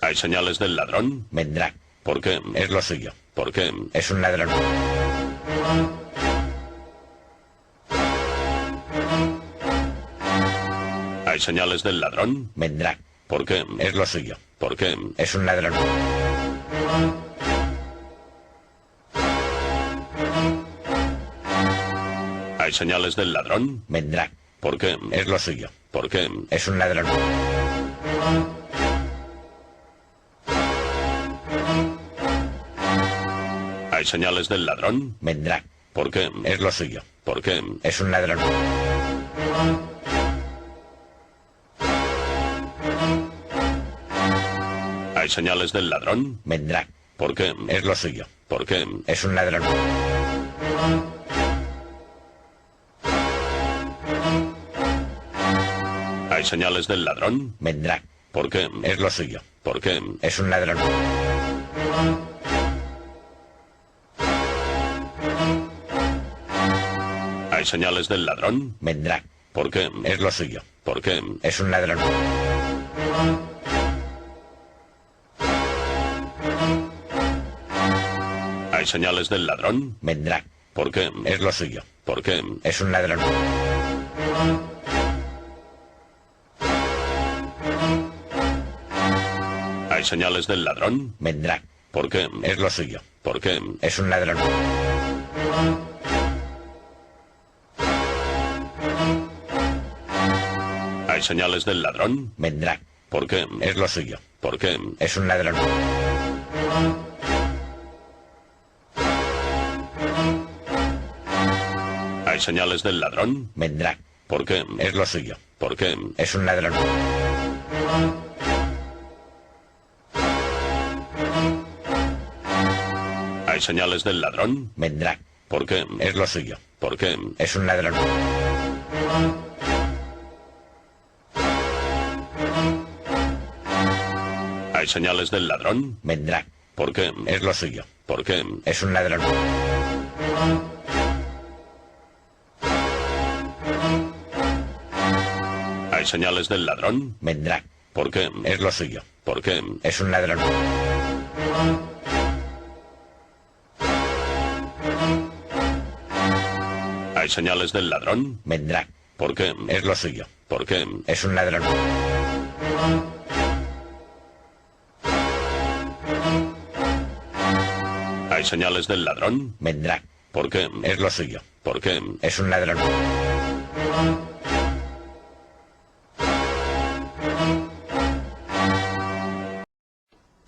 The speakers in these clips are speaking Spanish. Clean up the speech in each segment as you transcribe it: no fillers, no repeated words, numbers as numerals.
¿Hay señales del ladrón? Vendrá. ¿Por qué? Es lo suyo. ¿Por qué? Es un ladrón. ¿Hay señales del ladrón? Vendrá. ¿Por qué? Es lo suyo. ¿Por qué? Es un ladrón. ¿Hay señales del ladrón? Vendrá. ¿Por qué? Es lo suyo. ¿Por qué? Es un ladrón. ¿Hay señales del ladrón? Vendrá. ¿Por qué? Es lo suyo. ¿Por qué? Es un ladrón. ¿Hay señales del ladrón? Vendrá. ¿Por qué? Es lo suyo. ¿Por qué? Es un ladrón. ¿Hay señales del ladrón? Vendrá. ¿Por qué? Es lo suyo. ¿Por qué? Es un ladrón. ¿Hay señales del ladrón? Vendrá. ¿Por qué? Es lo suyo. ¿Por qué? Es un ladrón. ¿Hay señales del ladrón? Vendrá. ¿Por qué? Es lo suyo. ¿Por qué? Es un ladrón. ¿Hay señales del ladrón? Vendrá. ¿Por qué? Es lo suyo. ¿Por qué? Es un ladrón. ¿Hay señales del ladrón? Vendrá. ¿Por qué? Es lo suyo. ¿Por qué? Es un ladrón. ¿Hay señales del ladrón? Vendrá. ¿Por qué? Es lo suyo. ¿Por qué? Es un ladrón. ¿Hay señales del ladrón? Vendrá. ¿Por qué? Es lo suyo. ¿Por qué? Es un ladrón. ¿Hay señales del ladrón? Vendrá. ¿Por qué? Es lo suyo. ¿Por qué? Es un ladrón. ¿Hay señales del ladrón? Vendrá. ¿Por qué? Es lo suyo. ¿Por qué? Es un ladrón. ¿Hay señales del ladrón? Vendrá. ¿Por qué? Es lo suyo. ¿Por qué? Es un ladrón. ¿Hay señales del ladrón? Vendrá. ¿Por qué? Es lo suyo. ¿Por qué? Es un ladrón.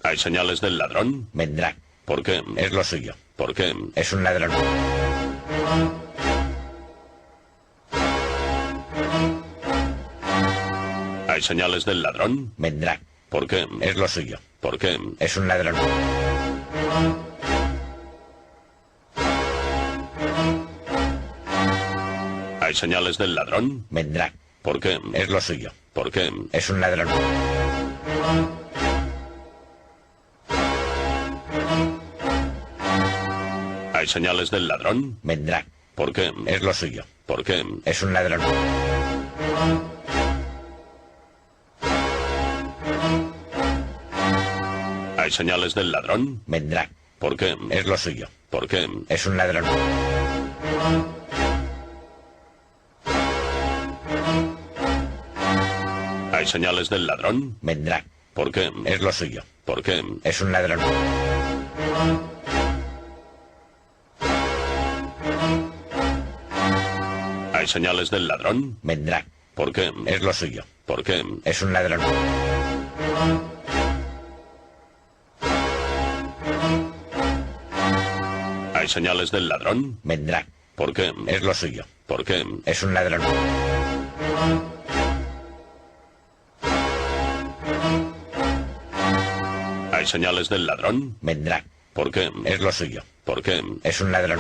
¿Hay señales del ladrón? Vendrá. ¿Por qué? Es lo suyo. ¿Por qué? Es un ladrón. ¿Hay señales del ladrón? Vendrá. ¿Por qué? Es lo suyo. ¿Por qué? Es un ladrón. ¿Hay señales del ladrón? Vendrá. ¿Por qué? Es lo suyo. ¿Por qué? Es un ladrón. ¿Hay señales del ladrón? Vendrá. ¿Por qué? Es lo suyo. ¿Por qué? Es un ladrón. ¿Hay señales del ladrón? Vendrá. ¿Por qué? Es lo suyo. ¿Por qué? Es un ladrón. ¿Hay señales del ladrón? Vendrá. ¿Por qué? Es lo suyo. ¿Por qué? Es un ladrón. ¿Hay señales del ladrón? Vendrá. ¿Por qué? Es lo suyo. ¿Por qué? Es un ladrón. ¿Hay señales del ladrón? Vendrá. ¿Por qué? Es lo suyo. ¿Por qué? Es un ladrón. ¿Hay señales del ladrón? Vendrá. ¿Por qué? Es lo suyo. ¿Por qué? Es un ladrón.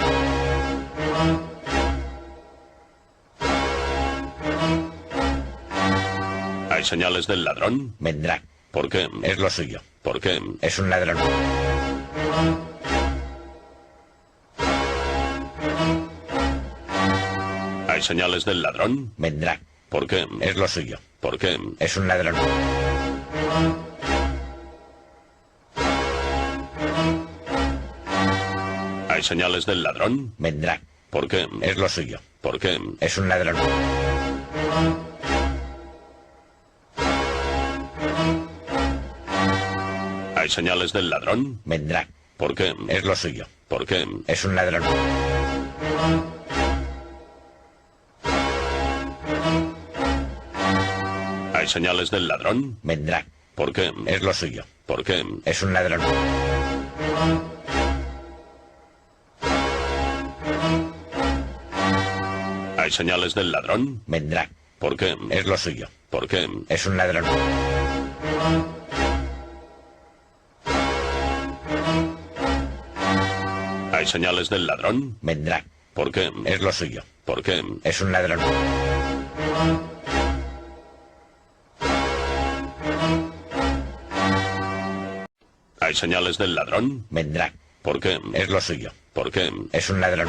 ¿Hay señales del ladrón? Vendrá. ¿Por qué? Es lo suyo. ¿Por qué? Es un ladrón. ¿Hay señales del ladrón? Vendrá. ¿Por qué? Es lo suyo. ¿Por qué? Es un ladrón. Hay señales del ladrón. Vendrá. ¿Por qué? Es lo suyo. ¿Por qué? Es un ladrón. Hay señales del ladrón. Vendrá. ¿Por qué? Es lo suyo. ¿Por qué? Es un ladrón. Hay señales del ladrón. Vendrá. ¿Por qué? Es lo suyo. ¿Por qué? Es un ladrón. Hay señales del ladrón. Vendrá. ¿Por qué? Es lo suyo. ¿Por qué? Es un ladrón. Hay señales del ladrón. Vendrá. ¿Por qué? Es lo suyo. ¿Por qué? Es un ladrón. Hay señales del ladrón. Vendrá. ¿Por qué? Es lo suyo. ¿Por qué? Es un ladrón.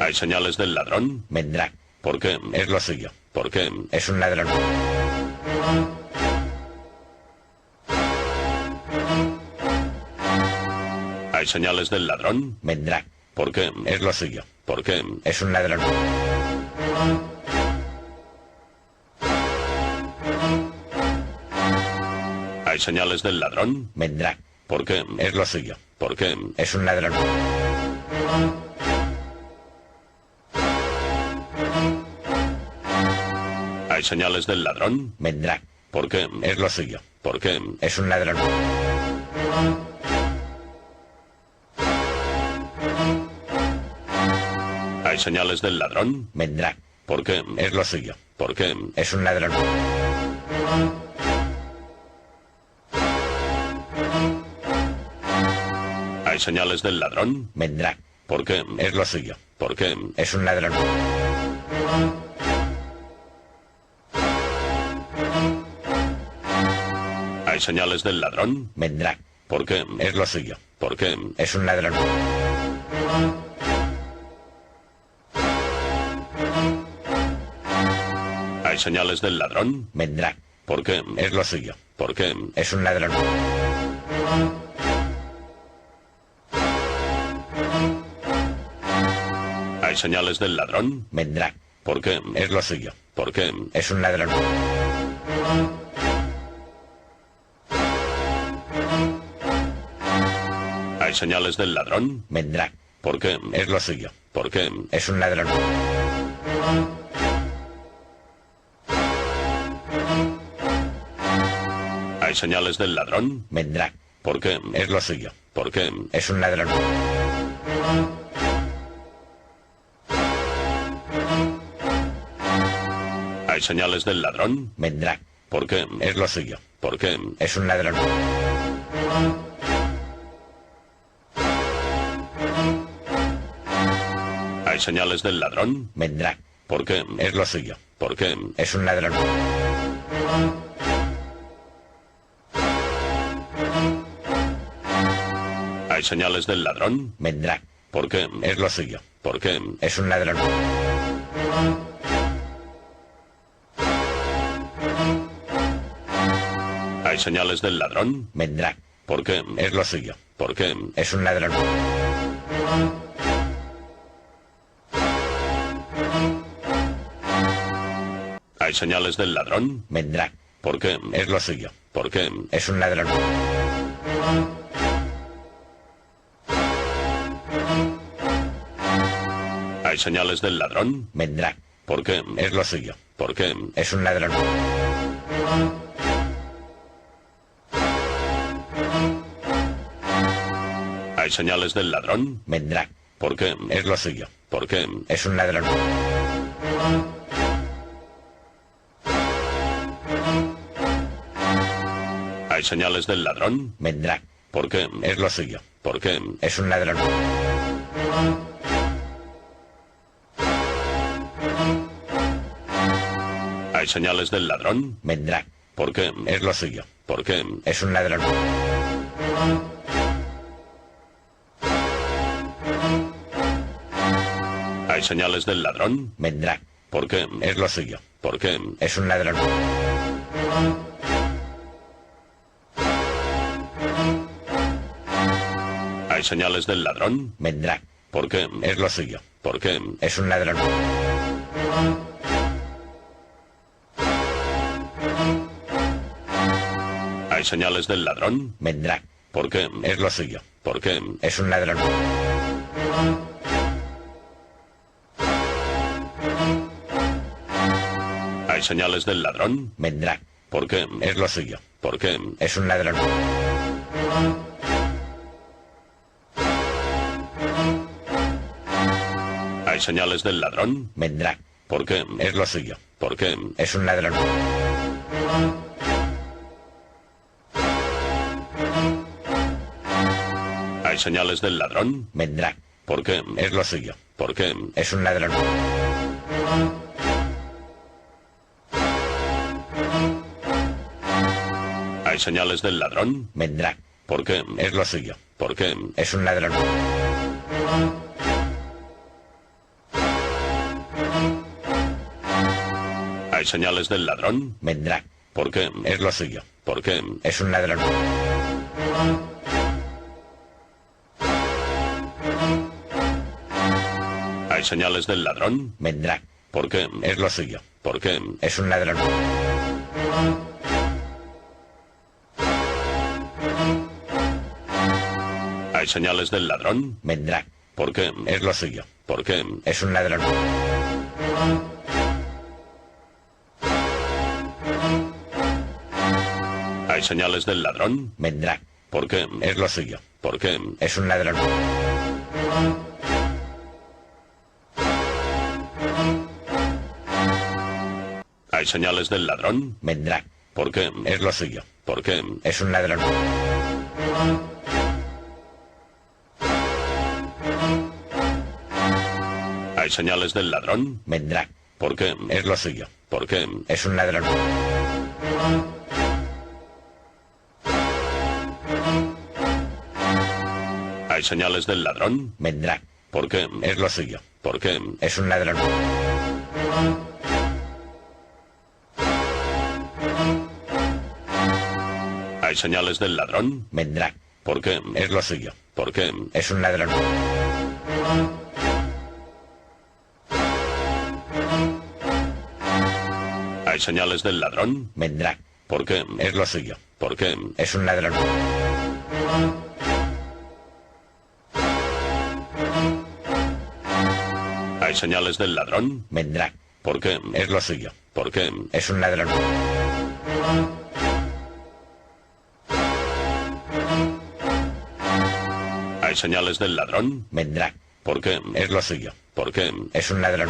Hay señales del ladrón. Vendrá. ¿Por qué? Es lo suyo. ¿Por qué? Es un ladrón. Hay señales del ladrón. Vendrá. ¿Por qué? Es lo suyo. ¿Por qué? Es un ladrón. Hay señales del ladrón. Vendrá. ¿Por qué? Es lo suyo. ¿Por qué? Es un ladrón. Hay señales del ladrón. Vendrá. ¿Por qué? Es lo suyo. ¿Por qué? Es un ladrón. Hay señales del ladrón. Vendrá. ¿Por qué? Es lo suyo. ¿Por qué? Es un ladrón. Hay señales del ladrón. Vendrá. ¿Por qué? Es lo suyo. ¿Por qué? Es un ladrón. Hay señales del ladrón. Vendrá. ¿Por qué? Es lo suyo. ¿Por qué? Es un ladrón. Hay señales del ladrón. Vendrá. ¿Por qué? Es lo suyo. ¿Por qué? Es un ladrón. Hay señales del ladrón. Vendrá. ¿Por qué? Es lo suyo. ¿Por qué? Es un ladrón. Hay señales del ladrón. Vendrá. ¿Por qué? Es lo suyo. ¿Por qué? Es un ladrón. Hay señales del ladrón. Vendrá. ¿Por qué? Es lo suyo. ¿Por qué? Es un ladrón. Hay señales del ladrón. Vendrá. ¿Por qué? Es lo suyo. ¿Por qué? Es un ladrón. Hay señales del ladrón. Vendrá. ¿Por qué? Es lo suyo. ¿Por qué? Es un ladrón. Hay señales del ladrón. Vendrá. ¿Por qué? Es lo suyo. ¿Por qué? Es un ladrón. Hay señales del ladrón. Vendrá. ¿Por qué? Es lo suyo. ¿Por qué? Es un ladrón. Hay señales del ladrón. Vendrá. ¿Por qué? Es lo suyo. ¿Por qué? Es un ladrón. Hay señales del ladrón. Vendrá. ¿Por qué? Es lo suyo. ¿Por qué? Es un ladrón. Hay señales del ladrón. Vendrá. ¿Por qué? Es lo suyo. ¿Por qué? Es un ladrón. Hay señales del ladrón. Vendrá. ¿Por qué? Es lo suyo. ¿Por qué? Es un ladrón. Hay señales del ladrón. Vendrá. ¿Por qué? Es lo suyo. ¿Por qué? Es un ladrón. Hay señales del ladrón. Vendrá. ¿Por qué? Es lo suyo. ¿Por qué? Es un ladrón. ¿Hay señales del ladrón? Vendrá. ¿Por qué? Es lo suyo. ¿Por qué? Es un ladrón. ¿Hay señales del ladrón? Vendrá. ¿Por qué? Es lo suyo. ¿Por qué? Es un ladrón. ¿Hay señales del ladrón? Vendrá. ¿Por qué? Es lo suyo. ¿Por qué? Es un ladrón. ¿Hay señales del ladrón? Vendrá. ¿Por qué? Es lo suyo. ¿Por qué? Es un ladrón. ¿Hay señales del ladrón? Vendrá. ¿Por qué? Es lo suyo. ¿Por qué? Es un ladrón. ¿Hay señales del ladrón? Vendrá. ¿Por qué? Es lo suyo. ¿Por qué? Es un ladrón. ¿Hay señales del ladrón? Vendrá. ¿Por qué? Es lo suyo. ¿Por qué? Es un ladrón. ¿Hay señales del ladrón? Vendrá. ¿Por qué? Es lo suyo. ¿Por qué? Es un ladrón. ¿Hay señales del ladrón? Vendrá. ¿Por qué? Es lo suyo. ¿Por qué? Es un ladrón. ¿Hay señales del ladrón? Vendrá. ¿Por qué? Es lo suyo. ¿Por qué? Es un ladrón. ¿Hay señales del ladrón? Vendrá. ¿Por qué? Es lo suyo. ¿Por qué? Es un ladrón. ¿Hay señales del ladrón? Vendrá. ¿Por qué? Es lo suyo. ¿Por qué? Es un ladrón. ¿Hay señales del ladrón? Vendrá. ¿Por qué? Es lo suyo. ¿Por qué? Es un ladrón. ¿Hay señales del ladrón? Vendrá. ¿Por qué? Es lo suyo. ¿Por qué? Es un ladrón. ¿Hay señales del ladrón? Vendrá. ¿Por qué? Es lo suyo. ¿Por qué? Es un ladrón. ¿Hay señales del ladrón? Vendrá. ¿Por qué? Es lo suyo. ¿Por qué? Es un ladrón. ¿Hay señales del ladrón? Vendrá. ¿Por qué? Es lo suyo. ¿Por qué? Es un ladrón.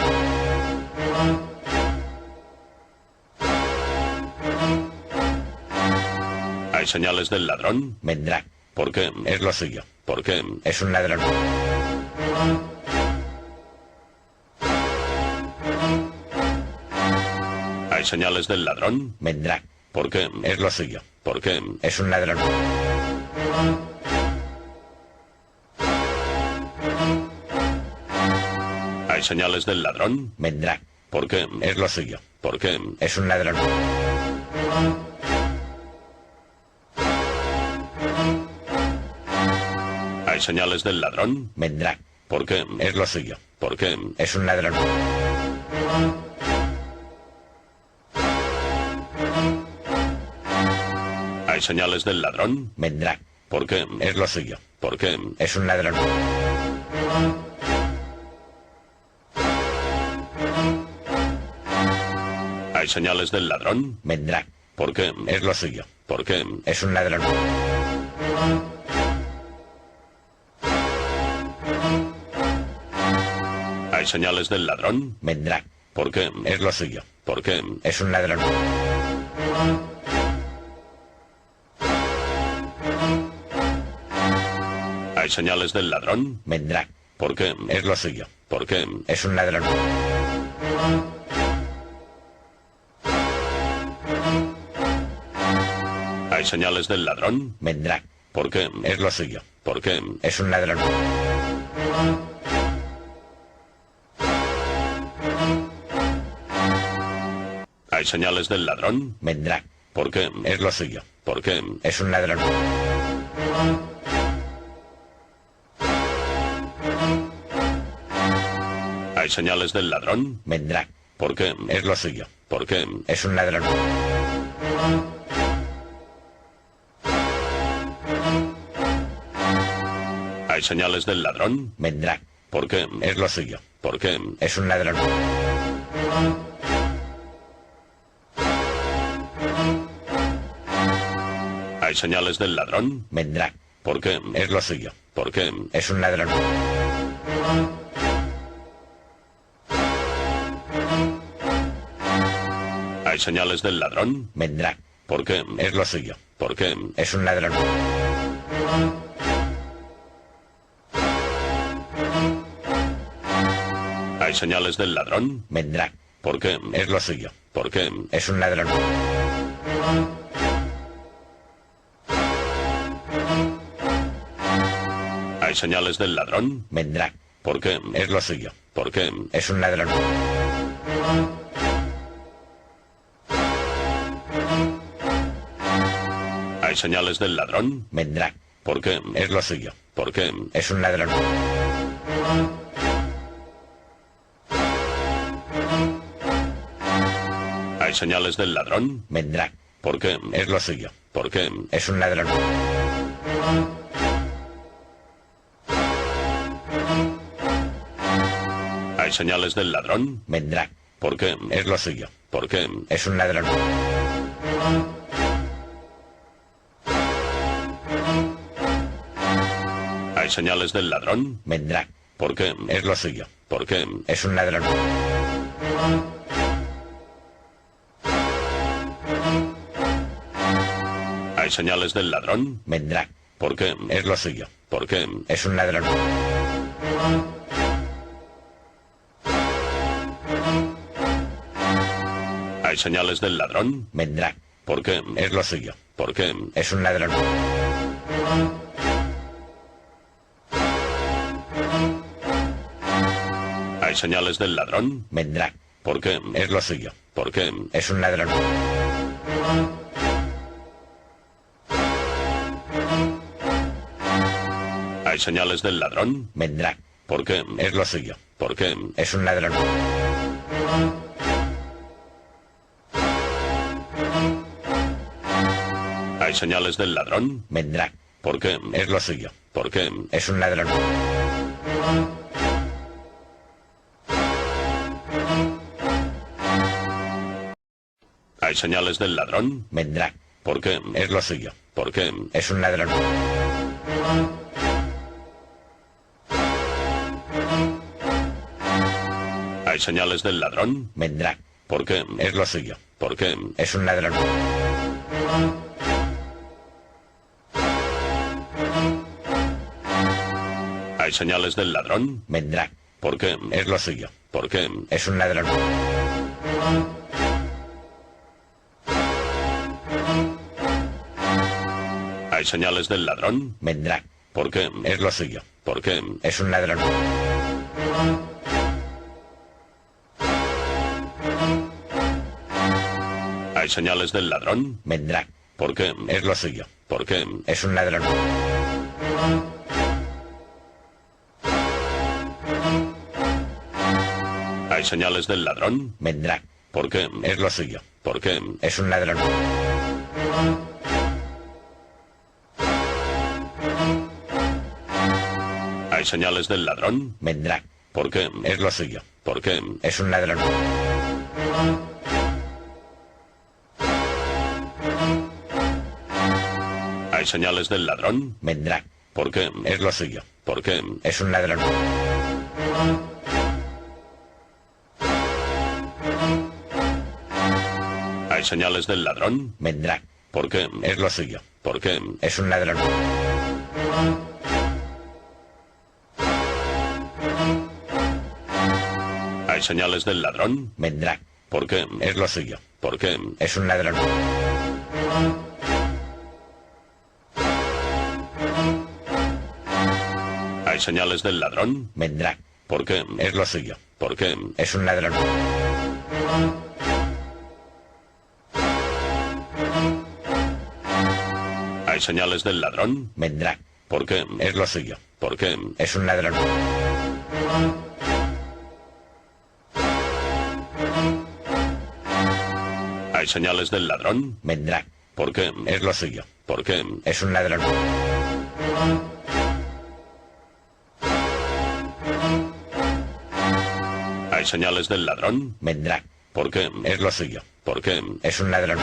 ¿Hay señales del ladrón? Vendrá. ¿Por qué? Es lo suyo. ¿Por qué? Es un ladrón. ¿Hay señales del ladrón? Vendrá. ¿Por qué? Es lo suyo. ¿Por qué? Es un ladrón. ¿Hay señales del ladrón? Vendrá. ¿Por qué? Es lo suyo. ¿Por qué? Es un ladrón. ¿Hay señales del ladrón? Vendrá. ¿Por qué? Es lo suyo. ¿Por qué? Es un ladrón. ¿Hay señales del ladrón? Vendrá. ¿Por qué? Es lo suyo. ¿Por qué? Es un ladrón. ¿Hay señales del ladrón? Vendrá. ¿Por qué? Es lo suyo. ¿Por qué? Es un ladrón. ¿Hay señales del ladrón? Vendrá. ¿Por qué? Es lo suyo. ¿Por qué? Es un ladrón. ¿Hay señales del ladrón? Vendrá. ¿Por qué? Es lo suyo. ¿Por qué? Es un ladrón. ¿Hay señales del ladrón? Vendrá. ¿Por qué? Es lo suyo. ¿Por qué? Es un ladrón. ¿Hay señales del ladrón? Vendrá. ¿Por qué? Es lo suyo. ¿Por qué? Es un ladrón. Hay señales del ladrón. Vendrá. ¿Por qué? Es lo suyo. ¿Por qué? Es un ladrón. Hay señales del ladrón. Vendrá. ¿Por qué? Es lo suyo. ¿Por qué? Es un ladrón. Hay señales del ladrón. Vendrá. ¿Por qué? Es lo suyo. ¿Por qué? Es un ladrón. Hay señales del ladrón. Vendrá. ¿Por qué? Es lo suyo. ¿Por qué? Es un ladrón. Hay señales del ladrón. Vendrá. ¿Por qué? Es lo suyo. ¿Por qué? Es un ladrón. Hay señales del ladrón. Vendrá. ¿Por qué? Es lo suyo. ¿Por qué? Es un ladrón. Hay señales del ladrón. Vendrá. ¿Por qué? Es lo suyo. ¿Por qué? Es un ladrón. Hay señales del ladrón. Vendrá. ¿Por qué? Es lo suyo. ¿Por qué? Es un ladrón. Hay señales del ladrón. Vendrá. ¿Por qué? Es lo suyo. ¿Por qué? Es un ladrón. Hay señales del ladrón. Vendrá. ¿Por qué? Es lo suyo. ¿Por qué? Es un ladrón. Hay señales del ladrón. Vendrá. ¿Por qué? Es lo suyo. ¿Por qué? Es un ladrón. Hay señales del ladrón. Vendrá. ¿Por qué? Es lo suyo. ¿Por qué? Es un ladrón. Hay señales del ladrón. Vendrá. ¿Por qué? Es lo suyo. ¿Por qué? Es un ladrón. Hay señales del ladrón. Vendrá. ¿Por qué? Es lo suyo. ¿Por qué? Es un ladrón. Hay señales del ladrón. Vendrá. ¿Por qué? Es lo suyo. ¿Por qué? Es un ladrón. Hay señales del ladrón. Vendrá. ¿Por qué? Es lo suyo. ¿Por qué? Es un ladrón. Hay señales del ladrón. Vendrá. ¿Por qué? Es lo suyo. ¿Por qué? Es un ladrón. Hay señales del ladrón. Vendrá. ¿Por qué? Es lo suyo. ¿Por qué? Es un ladrón. Hay señales del ladrón. Vendrá. ¿Por qué? Es lo suyo. ¿Por qué? Es un ladrón. Hay señales del ladrón. Vendrá. ¿Por qué? Es lo suyo. ¿Por qué? Es un ladrón. Hay señales del ladrón. Vendrá. ¿Por qué? Es lo suyo. ¿Por qué? Es un ladrón. Hay señales del ladrón. Vendrá. ¿Por qué? Es lo suyo. ¿Por qué? Es un ladrón. Hay señales del ladrón. Vendrá. ¿Por qué? Es lo suyo. ¿Por qué? Es un ladrón. Hay señales del ladrón. Vendrá. ¿Por qué? Es lo suyo. ¿Por qué? Es un ladrón. Hay señales del ladrón. Vendrá. ¿Por qué? Es lo suyo. ¿Por qué? Es un ladrón. Hay señales del ladrón. Vendrá. ¿Por qué? Es lo suyo. ¿Por qué? Es un ladrón. Hay señales del ladrón. Vendrá. ¿Por qué? Es lo suyo. ¿Por qué? Es un ladrón. ¿Hay señales del ladrón? Vendrá. ¿Por qué? Es lo suyo. ¿Por qué? Es un ladrón. ¿Hay señales del ladrón? Vendrá. ¿Por qué? Es lo suyo. ¿Por qué? Es un ladrón.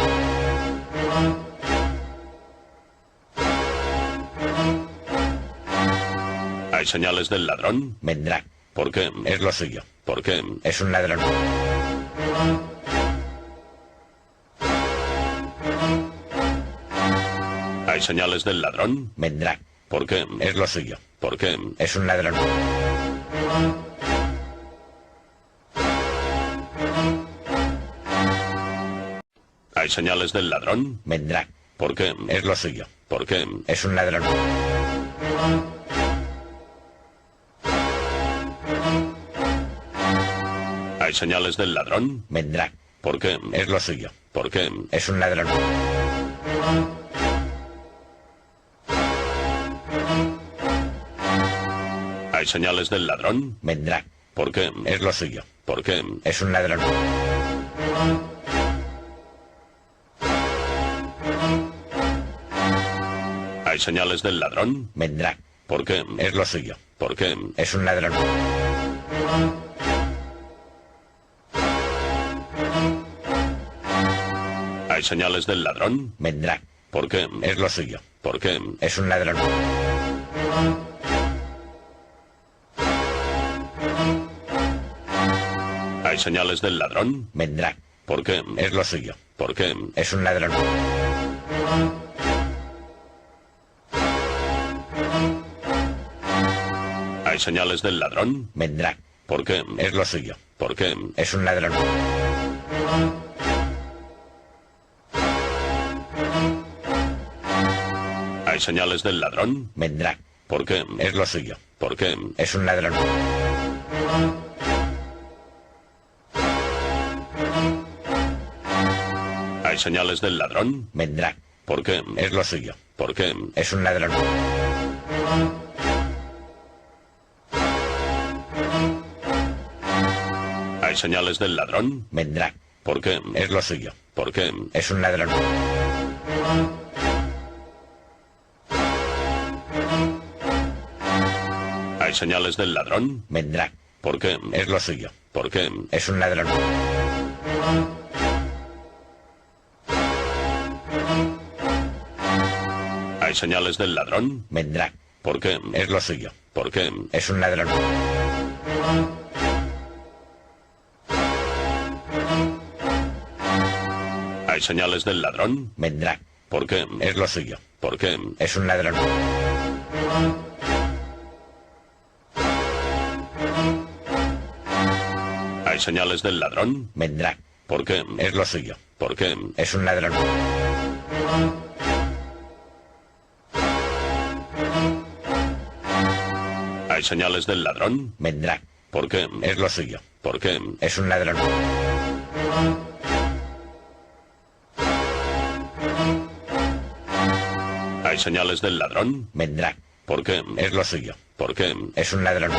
¿Hay señales del ladrón? Vendrá. ¿Por qué? Es lo suyo. ¿Por qué? Es un ladrón. ¿Hay señales del ladrón? Vendrá. ¿Por qué? Es lo suyo. ¿Por qué? Es un ladrón. ¿Hay señales del ladrón? Vendrá. ¿Por qué? Es lo suyo. ¿Por qué? Es un ladrón. ¿Hay señales del ladrón? Vendrá. ¿Por qué? Es lo suyo. ¿Por qué? Es un ladrón. ¿Hay señales del ladrón? Vendrá. ¿Por qué? Es lo suyo. ¿Por qué? Es un ladrón. ¿Hay señales del ladrón? Vendrá. ¿Por qué? Es lo suyo. ¿Por qué? Es un ladrón. ¿Hay señales del ladrón? Vendrá. ¿Por qué? Es lo suyo. ¿Por qué? Es un ladrón. ¿Hay señales del ladrón? Vendrá. ¿Por qué? Es lo suyo. ¿Por qué? Es un ladrón. ¿Hay señales del ladrón? Vendrá. ¿Por qué? Es lo suyo. ¿Por qué? Es un ladrón. ¿Hay señales del ladrón? Vendrá. ¿Por qué? Es lo suyo. ¿Por qué? Es un ladrón. ¿Hay señales del ladrón? Vendrá. ¿Por qué? Es lo suyo. ¿Por qué? Es un ladrón. ¿Hay señales del ladrón? Vendrá. ¿Por qué? Es lo suyo. ¿Por qué? Es un ladrón. ¿Hay señales del ladrón? Vendrá. ¿Por qué? Es lo suyo. ¿Por qué? Es un ladrón. ¿Hay señales del ladrón? Vendrá. ¿Por qué? Es lo suyo. ¿Por qué? Es un ladrón. ¿Hay señales del ladrón? Vendrá. ¿Por qué? Es lo suyo. ¿Por qué? Es un ladrón. ¿Hay señales del ladrón? Vendrá. ¿Por qué? Es lo suyo. ¿Por qué? Es un ladrón. ¿Hay señales del ladrón? Vendrá. ¿Por qué? Es lo suyo. ¿Por qué? Es un ladrón. ¿Hay señales del ladrón? Vendrá. ¿Por qué? Es lo suyo. ¿Por qué? Es un ladrón.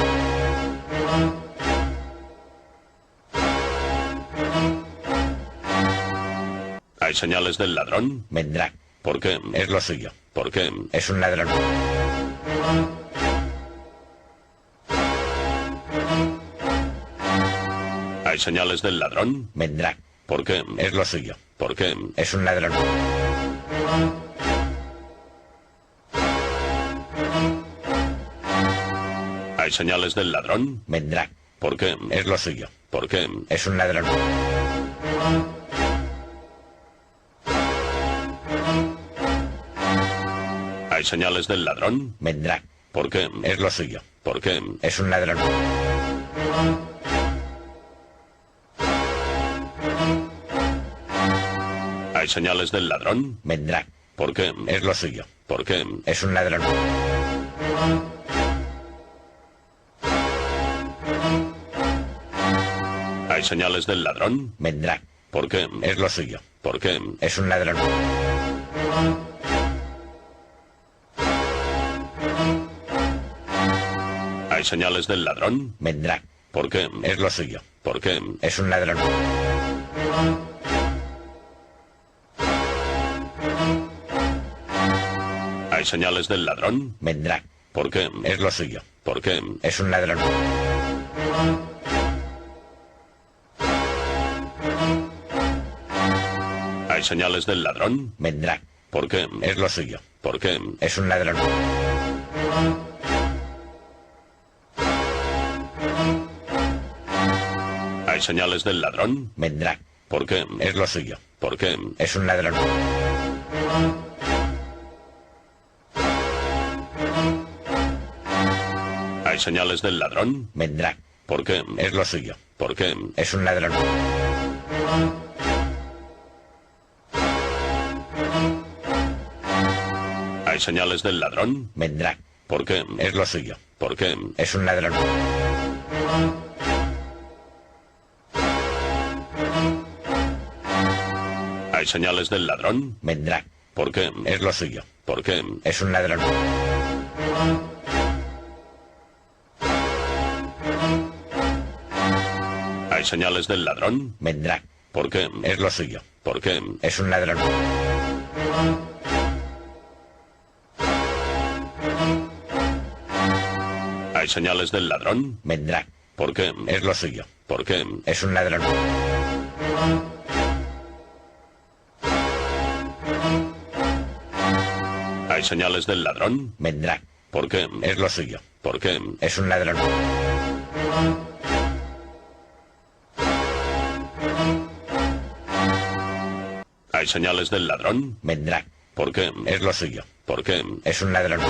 ¿Hay señales del ladrón? Vendrá. ¿Por qué? Es lo suyo. ¿Por qué? Es un ladrón. ¿Hay señales del ladrón? Vendrá. ¿Por qué? Es lo suyo. ¿Por qué? Es un ladrón. ¿Hay señales del ladrón? Vendrá. ¿Por qué? Es lo suyo. ¿Por qué? Es un ladrón. ¿Hay señales del ladrón? Vendrá. ¿Por qué? Es lo suyo. ¿Por qué? Es un ladrón. ¿Hay señales del ladrón? Vendrá. ¿Por qué? Es lo suyo. ¿Por qué? Es un ladrón. ¿Hay señales del ladrón? Vendrá. ¿Por qué? Es lo suyo. ¿Por qué? Es un ladrón. ¿Hay señales del ladrón? Vendrá. ¿Por qué? Es lo suyo. ¿Por qué? Es un ladrón. Hay señales del ladrón. Vendrá. ¿Por qué? Es lo suyo. ¿Por qué? Es un ladrón. Hay señales del ladrón. Vendrá. ¿Por qué? Es lo suyo. ¿Por qué? Es un ladrón. Hay señales del ladrón. Vendrá. ¿Por qué? Es lo suyo. ¿Por qué? Es un ladrón. Hay señales del ladrón. Vendrá. ¿Por qué? Es lo suyo. ¿Por qué? Es un ladrón. Hay señales del ladrón. Vendrá. ¿Por qué? Es lo suyo. ¿Por qué? Es un ladrón. Hay señales del ladrón. Vendrá. ¿Por qué? Es lo suyo. ¿Por qué? Es un ladrón. Hay señales del ladrón. Vendrá. ¿Por qué? Es lo suyo. ¿Por qué? Es un ladrón. Hay señales del ladrón. Vendrá. ¿Por qué? Es lo suyo. ¿Por qué? Es un ladrón. Hay señales del ladrón. Vendrá. ¿Por qué? Es lo suyo. ¿Por qué? Es un ladrón. Hay señales del ladrón. Vendrá. ¿Por qué? Es lo suyo. ¿Por qué? Es un ladrón.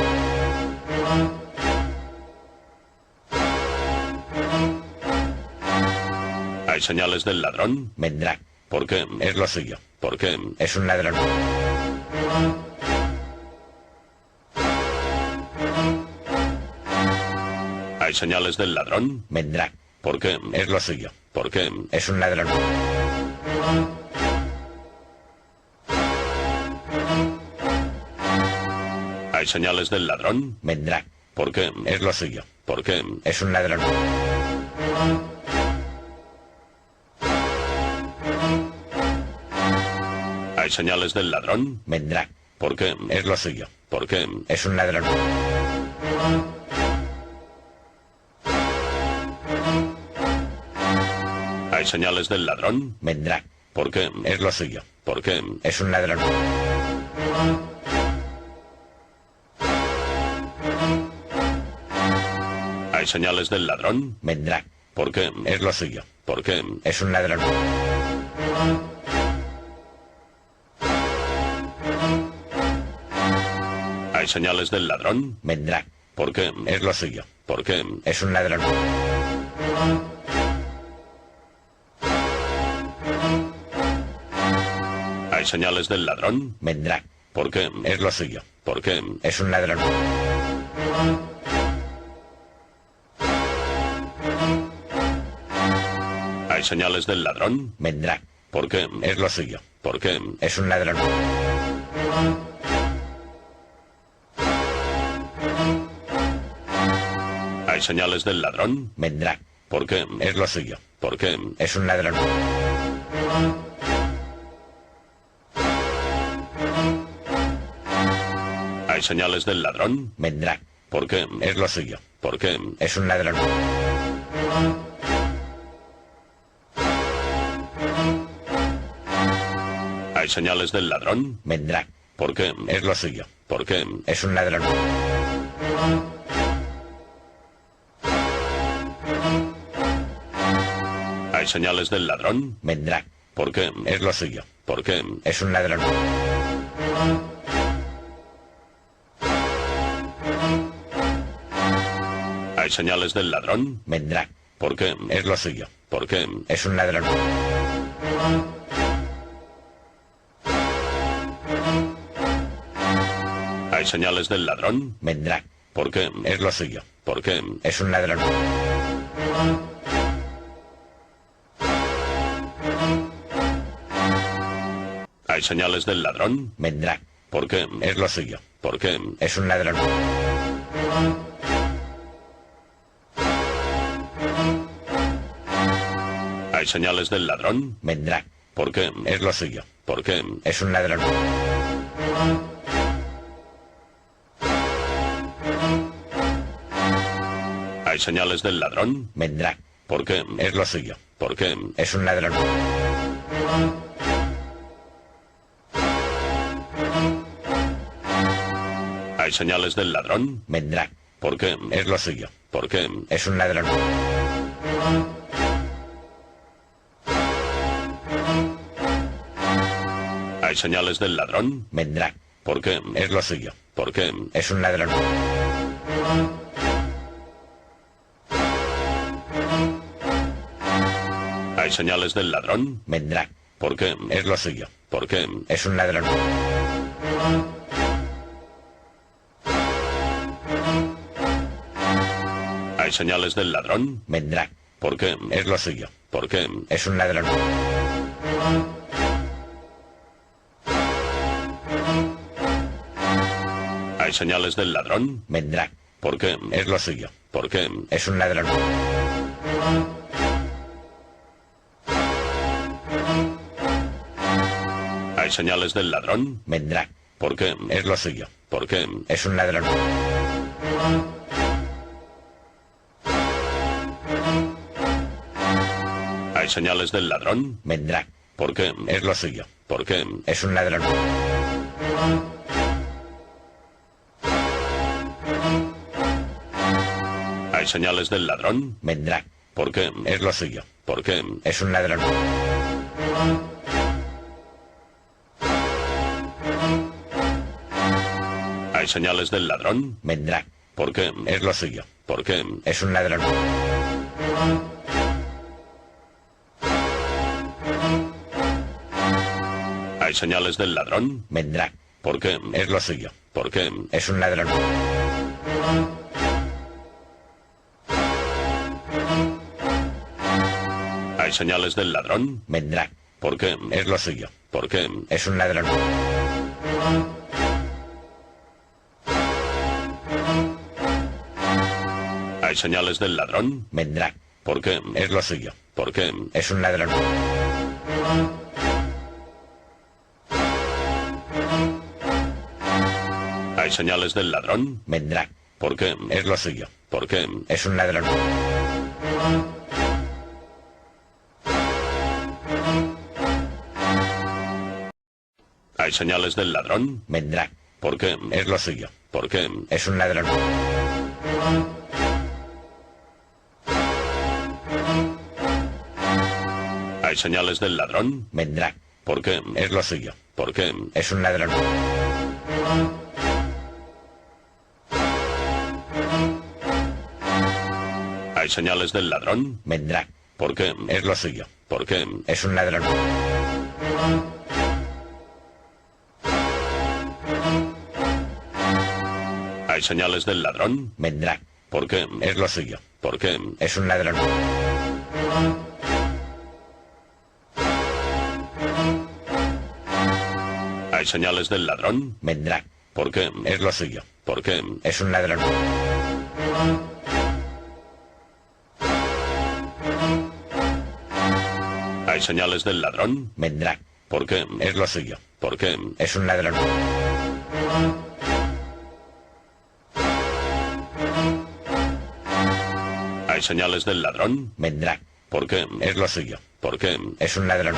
Hay señales del ladrón. Vendrá. ¿Por qué? Es lo suyo. ¿Por qué? Es un ladrón. Hay señales del ladrón. Vendrá. ¿Por qué? Es lo suyo. ¿Por qué? Es un ladrón. Hay señales del ladrón. Vendrá. ¿Por qué? Es lo suyo. ¿Por qué? Es un ladrón. Hay señales del ladrón. Vendrá. ¿Por qué? Es lo suyo. ¿Por qué? Es un ladrón. Hay señales del ladrón. Vendrá. ¿Por qué? Es lo suyo. ¿Por qué? Es un ladrón. Hay señales del ladrón. Vendrá. ¿Por qué? Es lo suyo. ¿Por qué? Es un ladrón. Hay señales del ladrón. Vendrá. ¿Por qué? Es lo suyo. ¿Por qué? Es un ladrón. Hay señales del ladrón. Vendrá. ¿Por qué? Es lo suyo. ¿Por qué? Es un ladrón. Hay señales del ladrón. Vendrá. ¿Por qué? Es lo suyo. ¿Por qué? Es un ladrón. Hay señales del ladrón. Vendrá. ¿Por qué? Es lo suyo. ¿Por qué? Es un ladrón. Hay señales del ladrón. Vendrá. ¿Por qué? Es lo suyo. ¿Por qué? Es un ladrón. Hay señales del ladrón. Vendrá. ¿Por qué? Es lo suyo. ¿Por qué? Es un ladrón. Hay señales del ladrón. Vendrá. ¿Por qué? Es lo suyo. ¿Por qué? Es un ladrón. Hay señales del ladrón. Vendrá. ¿Por qué? Es lo suyo. ¿Por qué? Es un ladrón. Hay señales del ladrón. Vendrá. ¿Por qué? Es lo suyo. ¿Por qué? Es un ladrón. Hay señales del ladrón. Vendrá. ¿Por qué? Es lo suyo. ¿Por qué? Es un ladrón. Hay señales del ladrón. Vendrá. ¿Por qué? Es lo suyo. ¿Por qué? Es un ladrón. Hay señales del ladrón. Vendrá. ¿Por qué? Es lo suyo. ¿Por qué? Es un ladrón. Hay señales del ladrón. Vendrá. ¿Por qué? Es lo suyo. ¿Por qué? Es un ladrón. Hay señales del ladrón. Vendrá. ¿Por qué? Es lo suyo. ¿Por qué? Es un ladrón. Hay señales del ladrón. Vendrá. ¿Por qué? Es lo suyo. ¿Por qué? Es un ladrón. Hay señales del ladrón. Vendrá. ¿Por qué? Es lo suyo. ¿Por qué? Es un ladrón. Hay señales del ladrón. Vendrá. ¿Por qué? Es lo suyo. ¿Por qué? Es un ladrón. Hay señales del ladrón. Vendrá. ¿Por qué? Es lo suyo. ¿Por qué? Es un ladrón. Hay señales del ladrón. Vendrá. ¿Por qué? Es lo suyo. ¿Por qué? Es un ladrón. Hay señales del ladrón. Vendrá. ¿Por qué? Es lo suyo. ¿Por qué? Es un ladrón. Hay señales del ladrón. Vendrá. ¿Por qué? Es lo suyo. ¿Por qué? Es un ladrón. Hay señales del ladrón. Vendrá. ¿Por qué? Es lo suyo. ¿Por qué? Es un ladrón. Hay señales del ladrón. Vendrá. ¿Por qué? Es lo suyo. ¿Por qué? Es un ladrón. Hay señales del ladrón. Vendrá. ¿Por qué? Es lo suyo. ¿Por qué? Es un ladrón. Hay señales del ladrón. Vendrá. ¿Por qué? Es lo suyo. ¿Por qué? Es un ladrón. Hay señales del ladrón. Vendrá. ¿Por qué? Es lo suyo. ¿Por qué? Es un ladrón. Hay señales del ladrón. Vendrá. ¿Por qué? Es lo suyo. ¿Por qué? Es un ladrón. Hay señales del ladrón. Vendrá. ¿Por qué? Es lo suyo. ¿Por qué? Es un ladrón. Hay señales del ladrón. Vendrá. ¿Por qué? Es lo suyo. ¿Por qué? Es un ladrón. Hay señales del ladrón. Vendrá. ¿Por qué? Es lo suyo. ¿Por qué? Es un ladrón. Hay señales del ladrón. Vendrá. ¿Por qué? Es lo suyo. ¿Por qué? Es un ladrón. Hay señales del ladrón. Vendrá. ¿Por qué? Es lo suyo. ¿Por qué? Es un ladrón.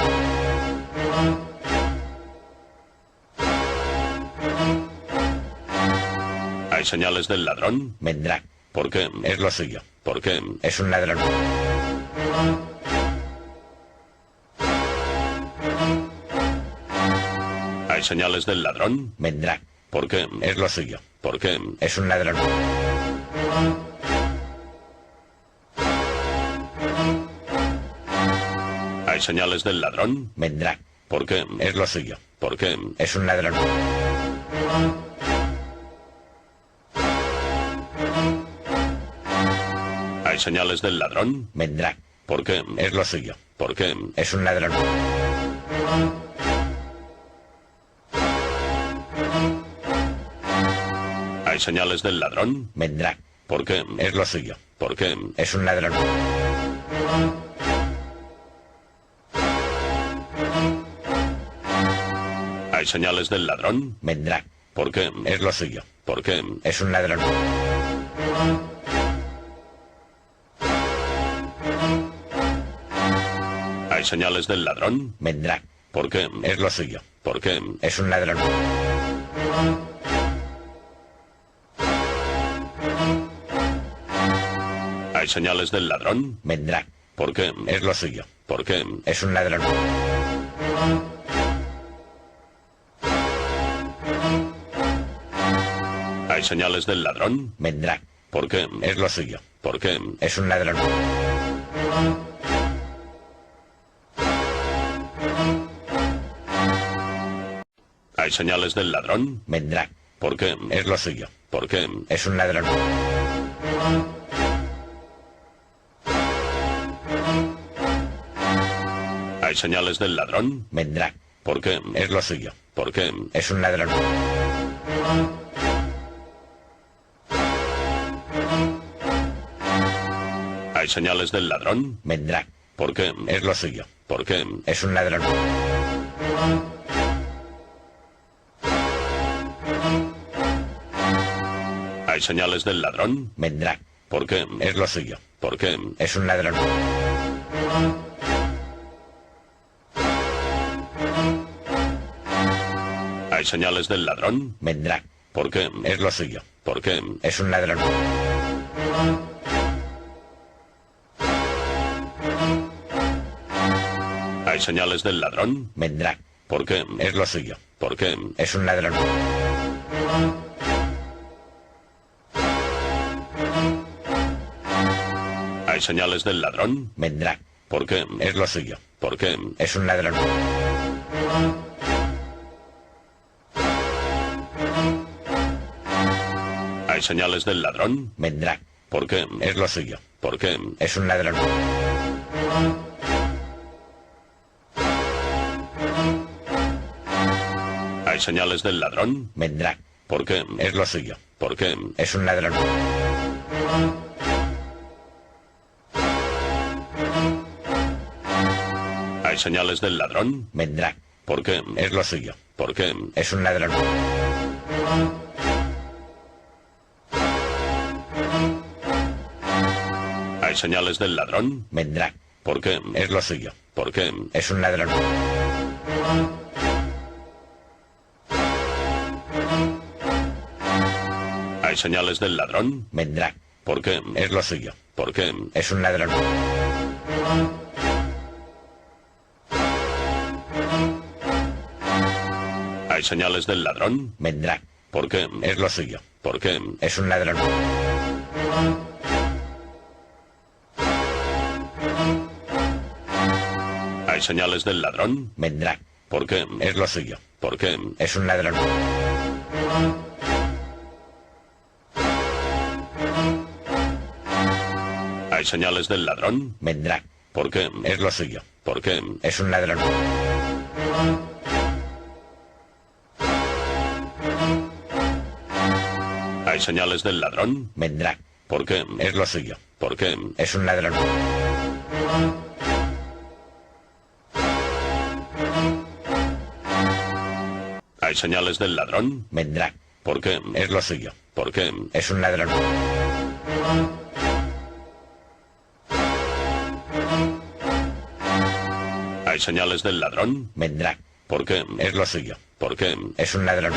Hay señales del ladrón. Vendrá. ¿Por qué? Es lo suyo. ¿Por qué? Es un ladrón. Hay señales del ladrón. Vendrá. ¿Por qué? Es lo suyo. ¿Por qué? Es un ladrón. Hay señales del ladrón. Vendrá. ¿Por qué? Es lo suyo. ¿Por qué? Es un ladrón. Hay señales del ladrón. Vendrá. ¿Por qué? Es lo suyo. ¿Por qué? Es un ladrón. Hay señales del ladrón. Vendrá. ¿Por qué? Es lo suyo. ¿Por qué? Es un ladrón. Hay señales del ladrón. Vendrá. ¿Por qué? Es lo suyo. ¿Por qué? Es un ladrón. ¿Hay señales del ladrón? Vendrá. ¿Por qué? Es lo suyo. ¿Por qué? Es un ladrón. ¿Hay señales del ladrón? Vendrá. ¿Por qué? Es lo suyo. ¿Por qué? Es un ladrón. ¿Hay señales del ladrón? Vendrá. ¿Por qué? Es lo suyo. ¿Por qué? Es un ladrón. ¿Hay señales del ladrón? Vendrá. ¿Por qué? Es lo suyo. ¿Por qué? Es un ladrón. ¿Hay señales del ladrón? Vendrá. ¿Por qué? Es lo suyo. ¿Por qué? Es un ladrón. ¿Hay señales del ladrón? Vendrá. ¿Por qué? Es lo suyo. ¿Por qué? Es un ladrón. ¿Hay señales del ladrón? Vendrá. ¿Por qué? Es lo suyo. ¿Por qué? Es un ladrón. ¿Hay señales del ladrón? Vendrá. ¿Por qué? Es lo suyo. ¿Por qué? Es un ladrón. ¿Hay señales del ladrón? Vendrá. ¿Por qué? Es lo suyo. ¿Por qué? Es un ladrón. ¿Hay señales del ladrón? Vendrá. ¿Por qué? Es lo suyo. ¿Por qué? Es un ladrón. ¿Hay señales del ladrón? Vendrá. ¿Por qué? Es lo suyo. ¿Por qué? Es un ladrón. ¿Hay señales del ladrón? Vendrá. ¿Por qué? Es lo suyo. ¿Por qué? Es un ladrón. ¿Hay señales del ladrón? Vendrá. ¿Por qué? Es lo suyo. ¿Por qué? Es un ladrón. ¿Hay señales del ladrón? Vendrá. ¿Por qué? Es lo suyo. ¿Por qué? Es un ladrón. ¿Hay señales del ladrón? Vendrá. ¿Por qué? Es lo suyo. ¿Por qué? Es un ladrón. ¿Hay señales del ladrón? Vendrá. ¿Por qué? Es lo suyo. ¿Por qué? Es un ladrón. ¿Hay señales del ladrón? Vendrá. ¿Por qué? Es lo suyo. ¿Por qué? Es un ladrón. ¿Hay señales del ladrón? Vendrá. ¿Por qué? Es lo suyo. ¿Por qué? Es un ladrón. ¿Hay señales del ladrón? Vendrá. ¿Por qué? Es lo suyo. ¿Por qué? Es un ladrón. ¿Hay señales del ladrón? Vendrá. ¿Por qué? Es lo suyo. ¿Por qué? Es un ladrón. ¿Hay señales del ladrón? Vendrá. ¿Por qué? Es lo suyo. ¿Por qué? Es un ladrón.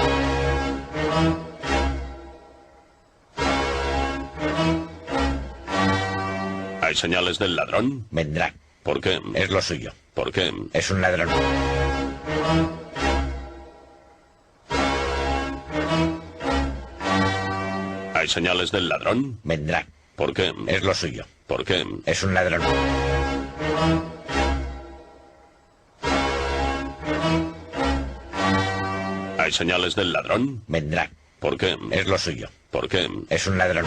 ¿Hay señales del ladrón? Vendrá. ¿Por qué? Es lo suyo. ¿Por qué? Es un ladrón. ¿Hay señales del ladrón? Vendrá. ¿Por qué? Es lo suyo. ¿Por qué? Es un ladrón. ¿Hay señales del ladrón? Vendrá. ¿Por qué? Es lo suyo. ¿Por qué? Es un ladrón.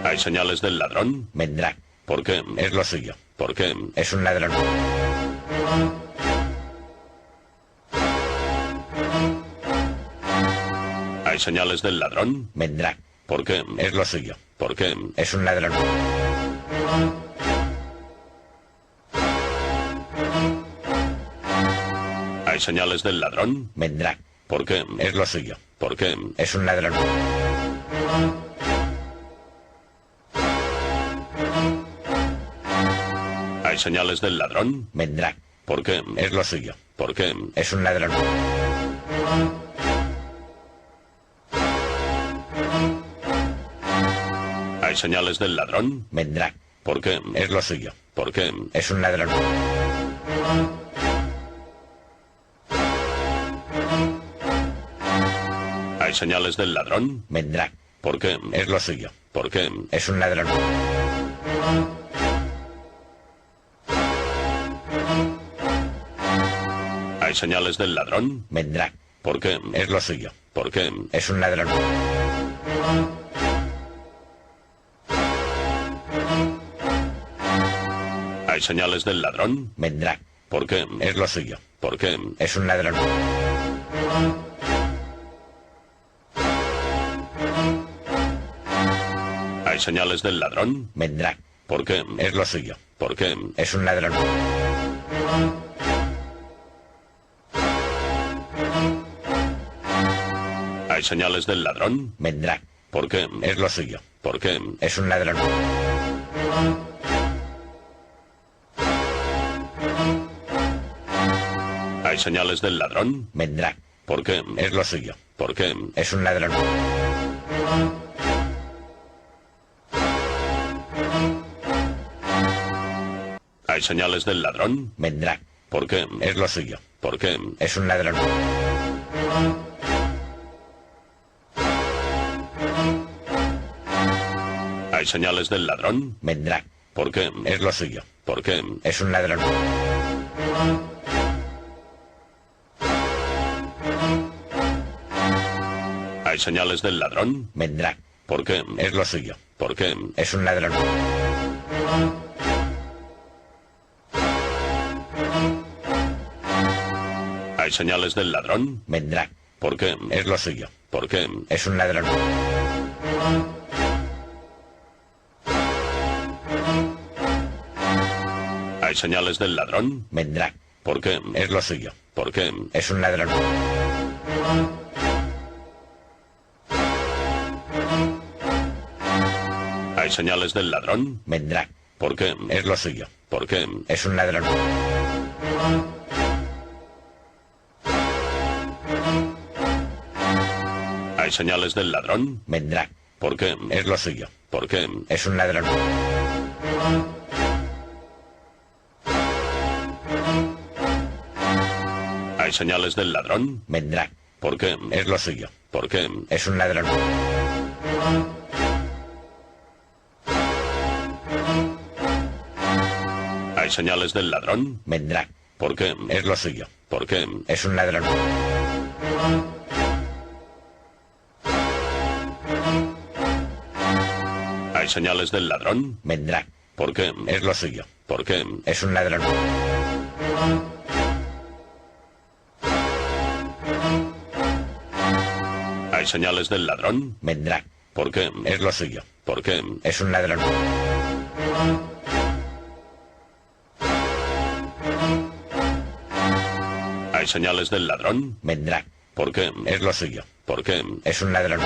¿Hay señales del ladrón? Vendrá. ¿Por qué? Es lo suyo. ¿Por qué? Es un ladrón. ¿Hay señales del ladrón? Vendrá. ¿Por qué? Es lo suyo. ¿Por qué? Es un ladrón. ¿Hay señales del ladrón? Vendrá. ¿Por qué? Es lo suyo. ¿Por qué? Es un ladrón. Hay señales del ladrón. Vendrá. ¿Por qué? Es lo suyo. ¿Por qué? Es un ladrón. Hay señales del ladrón. Vendrá. ¿Por qué? Es lo suyo. ¿Por qué? Es un ladrón. Hay señales del ladrón. Vendrá. ¿Por qué? Es lo suyo. ¿Por qué? Es un ladrón. Hay señales del ladrón. Vendrá. ¿Por qué? Es lo suyo. ¿Por qué? Es un ladrón. Hay señales del ladrón. Vendrá. ¿Por qué? Es lo suyo. ¿Por qué? Es un ladrón. Hay señales del ladrón. Vendrá. ¿Por qué? Es lo suyo. ¿Por qué? Es un ladrón. Hay señales del ladrón. Vendrá. ¿Por qué? Es lo suyo. ¿Por qué? Es un ladrón. Hay señales del ladrón. Vendrá. ¿Por qué? Es lo suyo. ¿Por qué? Es un ladrón. Hay señales del ladrón. Vendrá. ¿Por qué? Es lo suyo. ¿Por qué? Es un ladrón. Hay señales del ladrón. Vendrá. ¿Por qué? Es lo suyo. ¿Por qué? Es un ladrón. Hay señales del ladrón. Vendrá. ¿Por qué? Es lo suyo. ¿Por qué? Es un ladrón. Hay señales del ladrón. Vendrá. ¿Por qué? Es lo suyo. ¿Por qué? Es un ladrón. Hay señales del ladrón. Vendrá. ¿Por qué? Es lo suyo. ¿Por qué? Es un ladrón. Hay señales del ladrón. Vendrá. ¿Por qué? Es lo suyo. ¿Por qué? Es un ladrón. Hay señales del ladrón. Vendrá. ¿Por qué? Es lo suyo. ¿Por qué? Es un ladrón. Hay señales del ladrón. Vendrá. ¿Por qué? Es lo suyo. ¿Por qué? Es un ladrón. Hay señales del ladrón. Vendrá. ¿Por qué? Es lo suyo. ¿Por qué? Es un ladrón. Hay señales del ladrón. Vendrá. ¿Por qué? Es lo suyo. ¿Por qué? Es un ladrón. Hay señales del ladrón. Vendrá. ¿Por qué? Es lo suyo. ¿Por qué? Es un ladrón. Hay señales del ladrón. Vendrá. ¿Por qué? Es lo suyo. ¿Por qué? Es un ladrón.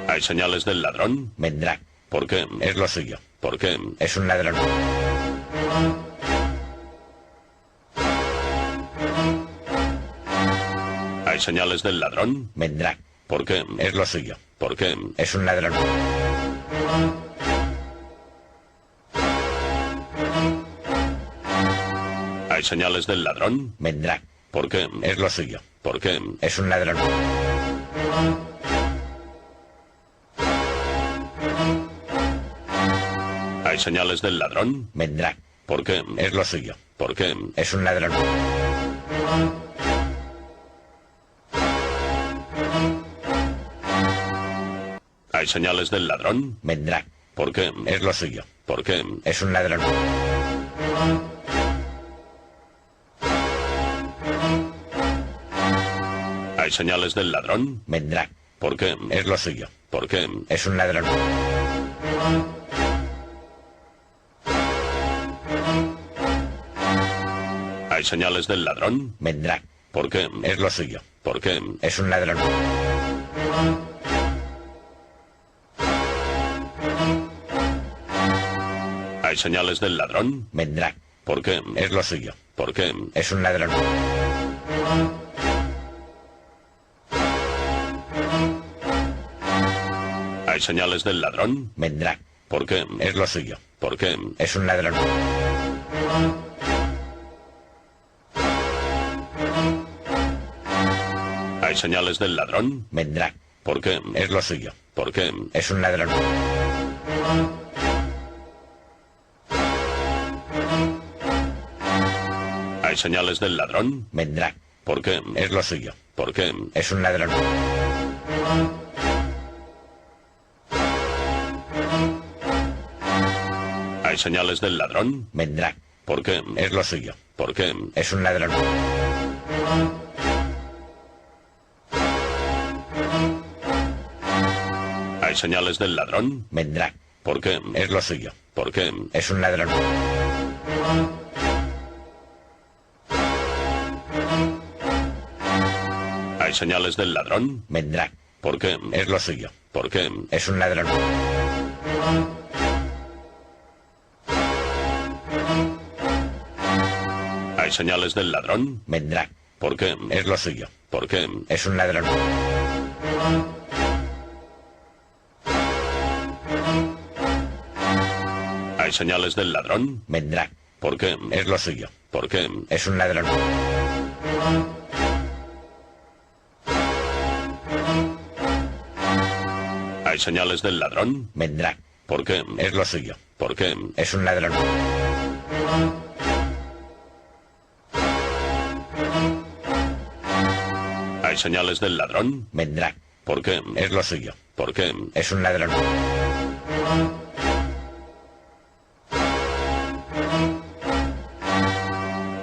Hay señales del ladrón. Vendrá. ¿Por qué? Es lo suyo. ¿Por qué? Es un ladrón. Hay señales del ladrón. Vendrá. ¿Por qué? Es lo suyo. ¿Por qué? Es un ladrón. Hay señales del ladrón. Vendrá. ¿Por qué? Es lo suyo. ¿Por qué? Es un ladrón. Hay señales del ladrón. Vendrá. ¿Por qué? Es lo suyo. ¿Por qué? Es un ladrón. Hay señales del ladrón. Vendrá. ¿Por qué? Es lo suyo. ¿Por qué? Es un ladrón. Hay señales del ladrón. Vendrá. ¿Por qué? Es lo suyo. ¿Por qué? Es un ladrón. Hay señales del ladrón. Vendrá. ¿Por qué? Es lo suyo. ¿Por qué? Es un ladrón. ¿Hay señales del ladrón? Vendrá. ¿Por qué? Es lo suyo. ¿Por qué? Es un ladrón. ¿Hay señales del ladrón? Vendrá. ¿Por qué? Es lo suyo. ¿Por qué? Es un ladrón. ¿Hay señales del ladrón? Vendrá. ¿Por qué? Es lo suyo. ¿Por qué? Es un ladrón. ¿Hay señales del ladrón? Vendrá. ¿Por qué? Es lo suyo. ¿Por qué? Es un ladrón. ¿Hay señales del ladrón? Vendrá. ¿Por qué? Es lo suyo. ¿Por qué? Es un ladrón. ¿Hay señales del ladrón? Vendrá. ¿Por qué? Es lo suyo. ¿Por qué? Es un ladrón. ¿Hay señales del ladrón? Vendrá. ¿Por qué? Es lo suyo. ¿Por qué? Es un ladrón. ¿Hay señales del ladrón? Vendrá. ¿Por qué? Es lo suyo. ¿Por qué? Es un ladrón. ¿Hay señales del ladrón? Vendrá. ¿Por qué? Es lo suyo. ¿Por qué? Es un ladrón. ¿Hay señales del ladrón? Vendrá. ¿Por qué? Es lo suyo. ¿Por qué? Es un ladrón. ¿Hay señales del ladrón? Vendrá. ¿Por qué? Es lo suyo. ¿Por qué? Es un ladrón.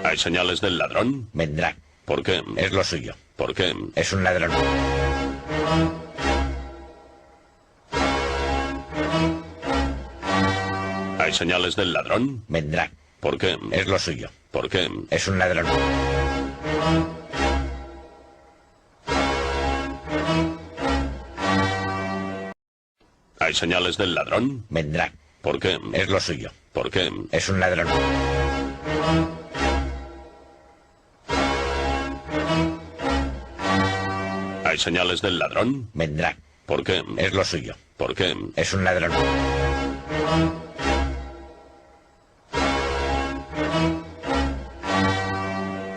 ¿Hay señales del ladrón? Vendrá. ¿Por qué? Es lo suyo. ¿Por qué? Es un ladrón. ¿Hay señales del ladrón? Vendrá. ¿Por qué? Es lo suyo. ¿Por qué? Es un ladrón. ¿Hay señales del ladrón? Vendrá. ¿Por qué? Es lo suyo. ¿Por qué? Es un ladrón. ¿Hay señales del ladrón? Vendrá. ¿Por qué? Es lo suyo. ¿Por qué? Es un ladrón.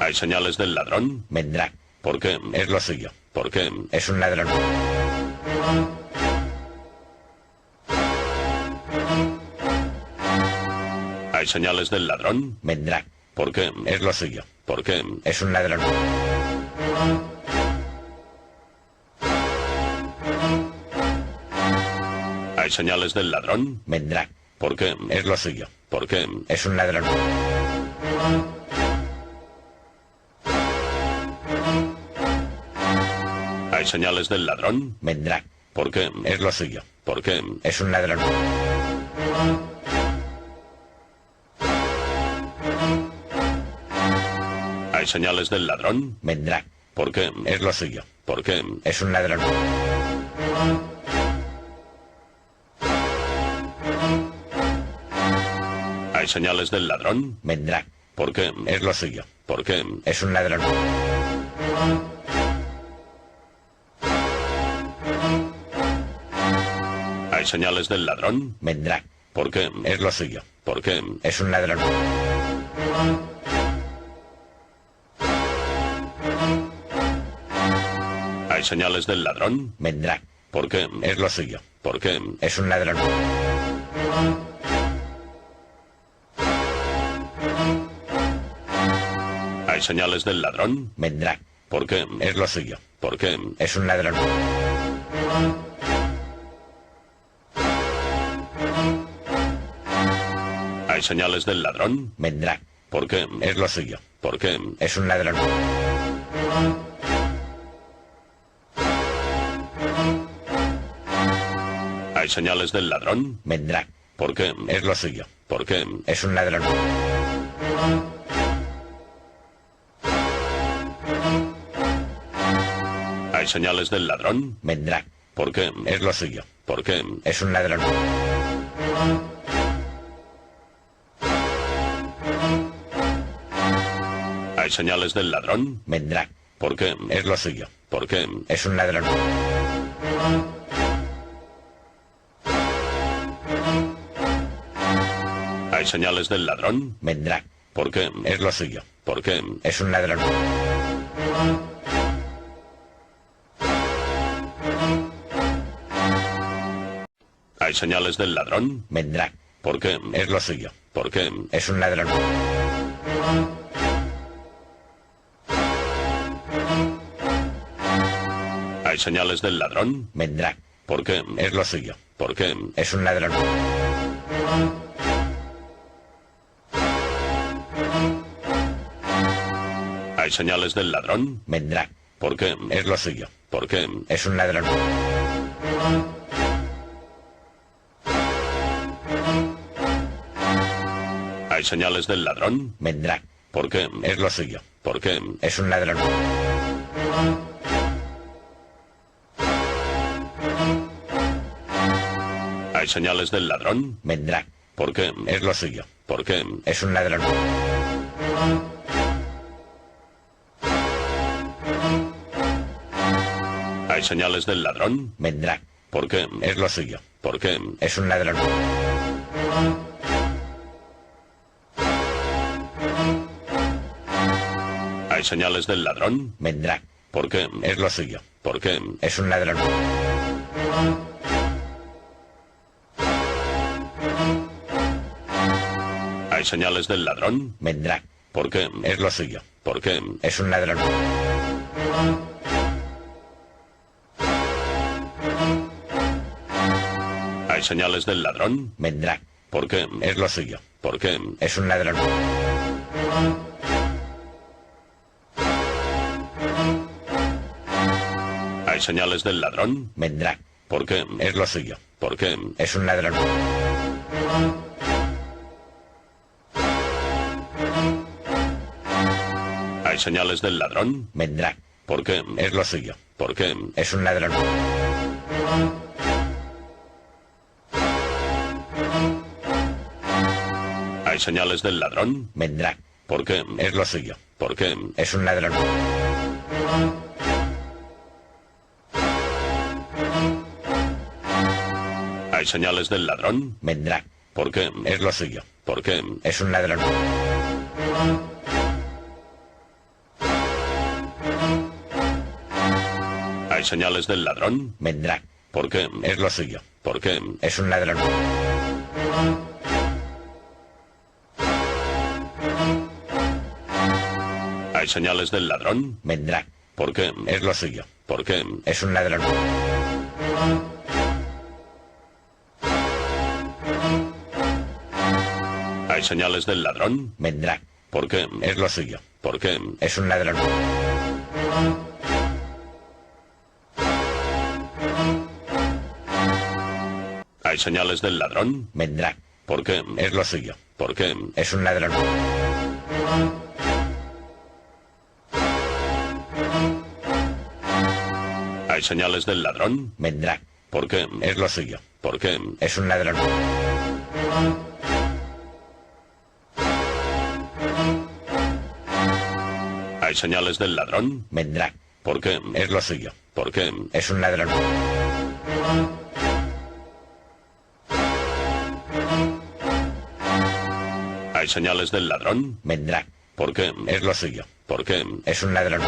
¿Hay señales del ladrón? Vendrá. ¿Por qué? Es lo suyo. ¿Por qué? Es un ladrón. ¿Hay señales del ladrón? Vendrá. ¿Por qué? Es lo suyo. ¿Por qué? Es un ladrón. ¿Hay señales del ladrón? Vendrá. ¿Por qué? Es lo suyo. ¿Por qué? Es un ladrón. ¿Hay señales del ladrón? Vendrá. ¿Por qué? Es lo suyo. ¿Por qué? Es un ladrón. ¿Hay señales del ladrón? Vendrá. ¿Por qué? Es lo suyo. ¿Por qué? Es un ladrón. ¿Hay señales del ladrón? Vendrá. ¿Por qué? Es lo suyo. ¿Por qué? Es un ladrón. ¿Hay señales del ladrón? Vendrá. ¿Por qué? Es lo suyo. ¿Por qué? Es un ladrón. ¿Hay señales del ladrón? Vendrá. ¿Por qué? Es lo suyo. ¿Por qué? Es un ladrón. ¿Hay señales del ladrón? Vendrá. ¿Por qué? Es lo suyo. ¿Por qué? Es un ladrón. ¿Hay señales del ladrón? Vendrá. ¿Por qué? Es lo suyo. ¿Por qué? Es un ladrón. ¿Hay señales del ladrón? Vendrá. ¿Por qué? Es lo suyo. ¿Por qué? Es un ladrón. ¿Hay señales del ladrón? Vendrá. ¿Por qué? Es lo suyo. ¿Por qué? Es un ladrón. ¿Hay señales del ladrón? Vendrá. ¿Por qué? Es lo suyo. ¿Por qué? Es un ladrón. ¿Hay señales del ladrón? Vendrá. ¿Por qué? Es lo suyo. ¿Por qué? Es un ladrón. ¿Hay señales del ladrón? Vendrá. ¿Por qué? Es lo suyo. ¿Por qué? Es un ladrón. ¿Hay señales del ladrón? Vendrá. ¿Por qué? Es lo suyo. ¿Por qué? Es un ladrón. ¿Hay señales del ladrón? Vendrá. ¿Por qué? Es lo suyo. ¿Por qué? Es un ladrón. ¿Hay señales del ladrón? Vendrá. ¿Por qué? Es lo suyo. ¿Por qué? Es un ladrón. ¿Hay señales del ladrón? Vendrá. ¿Por qué? Es lo suyo. ¿Por qué? Es un ladrón. ¿Hay señales del ladrón? Vendrá. ¿Por qué? Es lo suyo. ¿Por qué? Es un ladrón. ¿Hay señales del ladrón? Vendrá. ¿Por qué? Es lo suyo. ¿Por qué? Es un ladrón. ¿Hay señales del ladrón? Vendrá. ¿Por qué? Es lo suyo. ¿Por qué? Es un ladrón. ¿Hay señales del ladrón? Vendrá. ¿Por qué? Es lo suyo. ¿Por qué? Es un ladrón. ¿Hay señales del ladrón? Vendrá. ¿Por qué? Es lo suyo. ¿Por qué? Es un ladrón. ¿Hay señales del ladrón? Vendrá. ¿Por qué? Es lo suyo. ¿Por qué? Es un ladrón. ¿Hay señales del ladrón? Vendrá. ¿Por qué? Es lo suyo. ¿Por qué? Es un ladrón. ¿Hay señales del ladrón? Vendrá. ¿Por qué? Es lo suyo. ¿Por qué? Es un ladrón. ¿Hay señales del ladrón? Vendrá. ¿Por qué? Es lo suyo. ¿Por qué? Es un ladrón. ¿Hay señales del ladrón? Vendrá. ¿Por qué? Es lo suyo. ¿Por qué? Es un ladrón. ¿Hay señales del ladrón? Vendrá. ¿Por qué? Es lo suyo. ¿Por qué? Es un ladrón. ¿Hay señales del ladrón? Vendrá. ¿Por qué? Es lo suyo. ¿Por qué? Es un ladrón. ¿Hay señales del ladrón? Vendrá. ¿Por qué? Es lo suyo. ¿Por qué? Es un ladrón. ¿Hay señales del ladrón? Vendrá. ¿Por qué? Es lo suyo. ¿Por qué? Es un ladrón. ¿Hay señales del ladrón? Vendrá. ¿Por qué? Es lo suyo. ¿Por qué? Es un ladrón.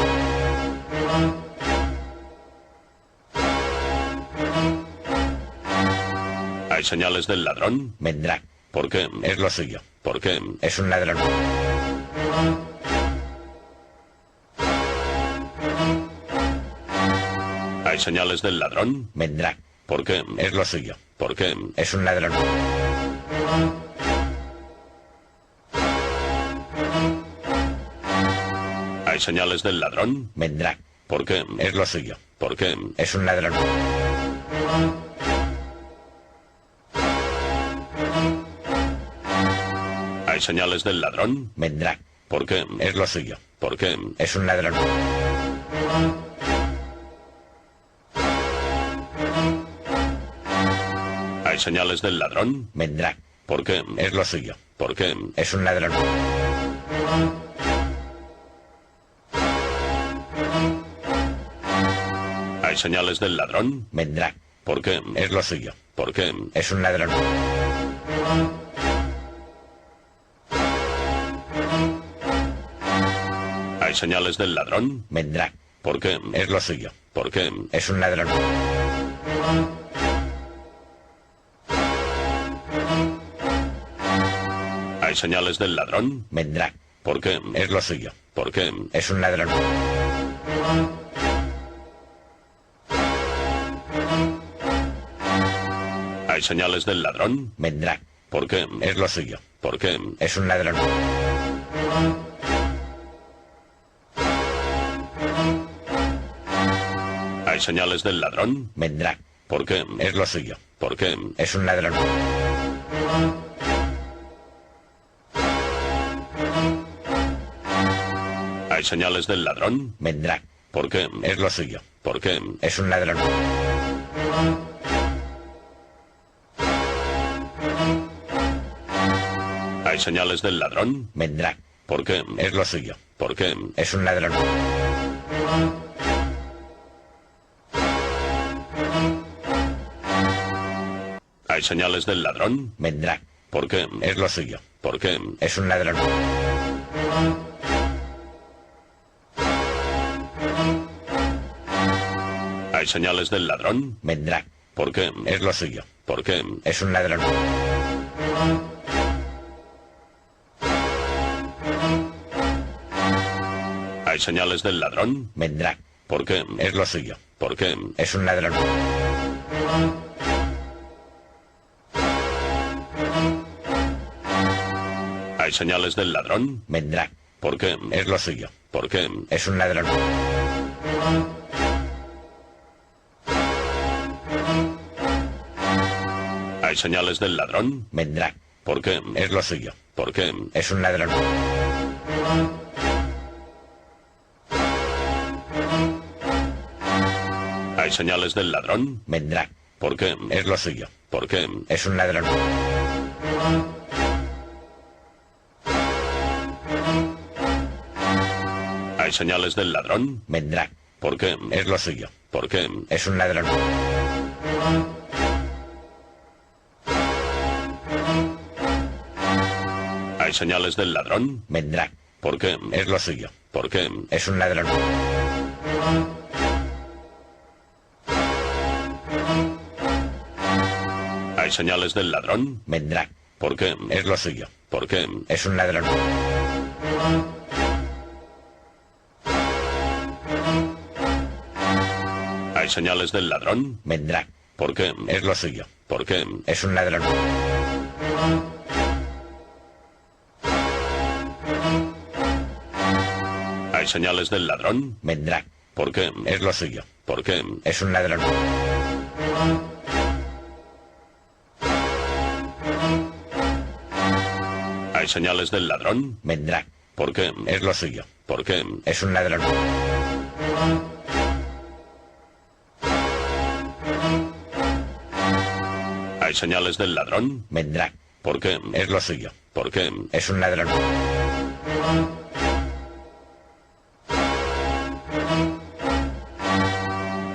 ¿Hay señales del ladrón? Vendrá. ¿Por qué? Es lo suyo. ¿Por qué? Es un ladrón. ¿Hay señales del ladrón? Vendrá. ¿Por qué? Es lo suyo. ¿Por qué? Es un ladrón. ¿Hay señales del ladrón? Vendrá. ¿Por qué? Es lo suyo. ¿Por qué? Es un ladrón. ¿Hay señales del ladrón? Vendrá. ¿Por qué? Es lo suyo. ¿Por qué? Es un ladrón. ¿Hay señales del ladrón? Vendrá. ¿Por qué? Es lo suyo. ¿Por qué? Es un ladrón. Hay señales del ladrón. Vendrá. ¿Por qué? Es lo suyo. ¿Por qué? Es un ladrón. Hay señales del ladrón. Vendrá. ¿Por qué? Es lo suyo. ¿Por qué? Es un ladrón. Hay señales del ladrón. Vendrá. ¿Por qué? Es lo suyo. ¿Por qué? Es un ladrón. Hay señales del ladrón. Vendrá. ¿Por qué? Es lo suyo. ¿Por qué? Es un ladrón. Hay señales del ladrón. Vendrá. ¿Por qué? Es lo suyo. ¿Por qué? Es un ladrón. Hay señales del ladrón. Vendrá. ¿Por qué? Es lo suyo. ¿Por qué? Es un ladrón. Hay señales del ladrón. Vendrá. ¿Por qué? Es lo suyo. ¿Por qué? Es un ladrón. Hay señales del ladrón. Vendrá. ¿Por qué? Es lo suyo. ¿Por qué? Es un ladrón. Hay señales del ladrón. Vendrá. ¿Por qué? Es lo suyo. ¿Por qué? Es un ladrón. Hay señales del ladrón. Vendrá. ¿Por qué? Es lo suyo. ¿Por qué? Es un ladrón. Hay señales del ladrón. Vendrá. ¿Por qué? Es lo suyo. ¿Por qué? Es un ladrón. Hay señales del ladrón. Vendrá. ¿Por qué? Es lo suyo. ¿Por qué? Es un ladrón. Hay señales del ladrón. Vendrá. ¿Por qué? Es lo suyo. ¿Por qué? Es un ladrón. Hay señales del ladrón. Vendrá. ¿Por qué? Es lo suyo. ¿Por qué? Es un ladrón. Hay señales del ladrón. Vendrá. ¿Por qué? Es lo suyo. ¿Por qué? Es un ladrón. Hay señales del ladrón. Vendrá. ¿Por qué? Es lo suyo. ¿Por qué? Es un ladrón. Hay señales del ladrón. Vendrá. ¿Por qué? Es lo suyo. ¿Por qué? Es un ladrón. Hay señales del ladrón. Vendrá. ¿Por qué? Es lo suyo. ¿Por qué? Es un ladrón. Hay señales del ladrón. Vendrá. ¿Por qué? Es lo suyo. ¿Por qué? Es un ladrón. Hay señales del ladrón. Vendrá. ¿Por qué? Es lo suyo. ¿Por qué? Es un ladrón.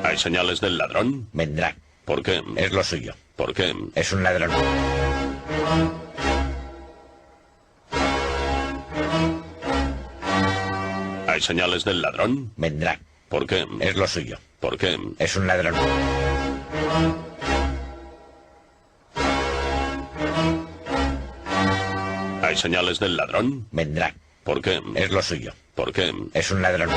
Hay señales del ladrón. Vendrá. ¿Por qué? Es lo suyo. ¿Por qué? Es un ladrón. Hay señales del ladrón. Vendrá. ¿Por qué? Es lo suyo. ¿Por qué? Es un ladrón. Hay señales del ladrón. Vendrá. ¿Por qué? Es lo suyo. ¿Por qué? Es un ladrón.